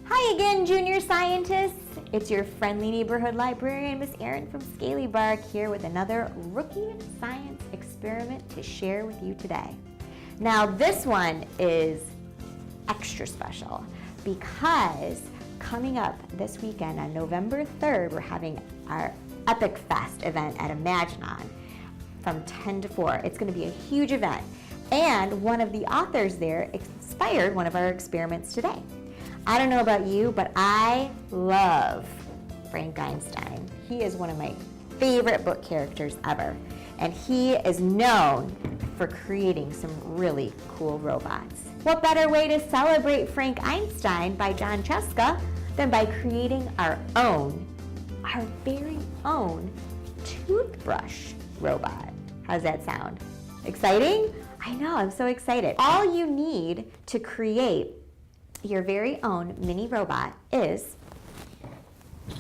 Hi again, junior scientists. It's your friendly neighborhood librarian, Miss Erin from Scaleybark, here with another rookie science experiment to share with you today. Now this one is extra special because coming up this weekend on November 3rd, we're having our EpicFest event at ImaginOn from 10 to 4. It's going to be a huge event, and one of the authors there inspired one of our experiments today. I don't know about you, but I love Frank Einstein. He is one of my favorite book characters ever, and he is known for creating some really cool robots. What better way to celebrate Frank Einstein by John Cheska than by creating our very own toothbrush robot? How's that sound? Exciting? I know, I'm so excited. All you need to create your very own mini robot is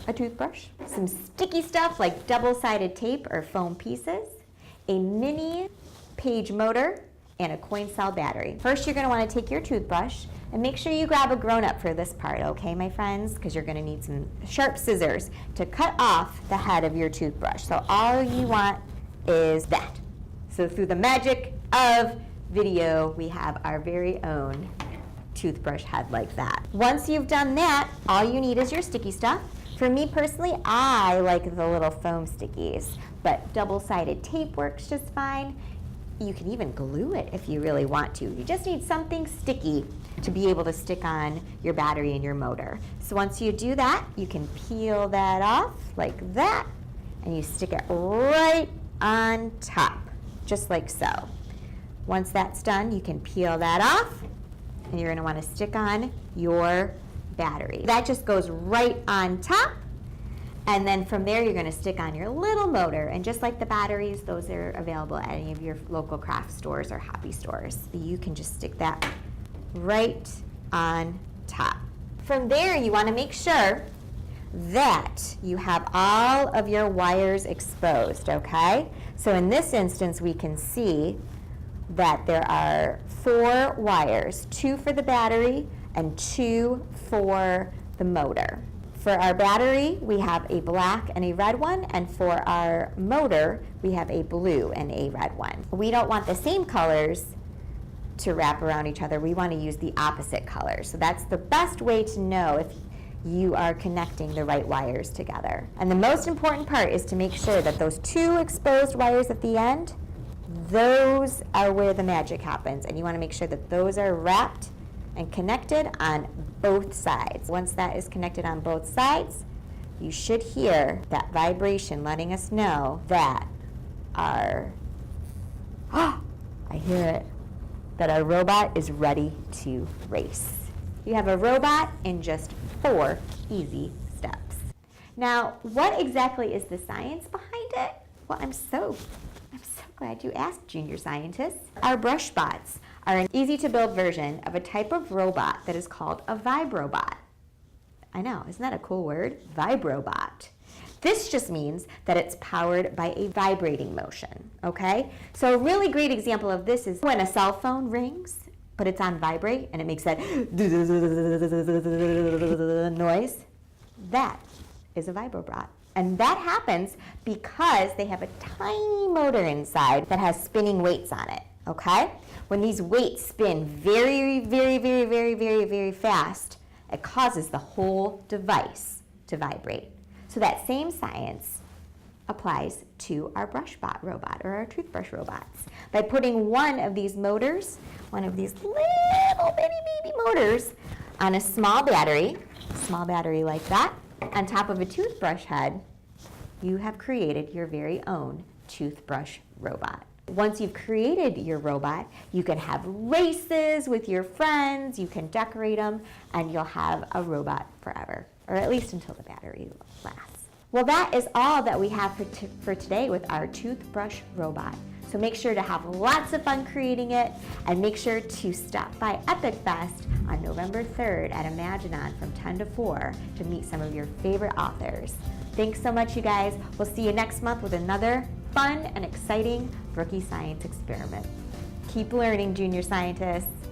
a toothbrush, some sticky stuff like double-sided tape or foam pieces, a mini page motor, and a coin cell battery. First, you're going to want to take your toothbrush and make sure you grab a grown-up for this part, okay, my friends? Because you're going to need some sharp scissors to cut off the head of your toothbrush. So all you want is that. So through the magic of video, we have our very own toothbrush head like that. Once you've done that, all you need is your sticky stuff. For me personally, I like the little foam stickies, but double-sided tape works just fine. You can even glue it if you really want to. You just need something sticky to be able to stick on your battery and your motor. So once you do that, you can peel that off like that, and you stick it right on top, just like so. Once that's done, you can peel that off, and you're going to want to stick on your battery. That just goes right on top, and then from there you're going to stick on your little motor, and just like the batteries, those are available at any of your local craft stores or hobby stores. You can just stick that right on top. From there, you want to make sure that you have all of your wires exposed, okay? So in this instance, we can see that there are 4 wires, 2 for the battery and 2 for the motor. For our battery, we have a black and a red one, and for our motor, we have a blue and a red one. We don't want the same colors to wrap around each other. We want to use the opposite colors. So that's the best way to know if you are connecting the right wires together. And the most important part is to make sure that those 2 exposed wires at the end, those are where the magic happens, and you want to make sure that those are wrapped and connected on both sides. Once that is connected on both sides, you should hear that vibration letting us know that our that our robot is ready to race. You have a robot in just 4 easy steps. Now, what exactly is the science behind it? Well, I'm so glad you asked, junior scientists. Our brushbots are an easy-to-build version of a type of robot that is called a vibrobot. I know, isn't that a cool word? Vibrobot. This just means that it's powered by a vibrating motion, okay? So a really great example of this is when a cell phone rings, but it's on vibrate, and it makes that noise. That is a vibrobot. And that happens because they have a tiny motor inside that has spinning weights on it, okay? When these weights spin very, very, very, very, very, very fast, it causes the whole device to vibrate. So that same science applies to our brushbot robot or our toothbrush robots. By putting one of these motors, one of these little bitty baby motors on a small battery like that, on top of a toothbrush head, you have created your very own toothbrush robot. Once you've created your robot, you can have races with your friends, you can decorate them, and you'll have a robot forever, or at least until the battery lasts. Well, that is all that we have for today with our toothbrush robot. So make sure to have lots of fun creating it, and make sure to stop by EpicFest on November 3rd at ImaginOn from 10 to 4 to meet some of your favorite authors. Thanks so much, you guys. We'll see you next month with another fun and exciting rookie science experiment. Keep learning, junior scientists.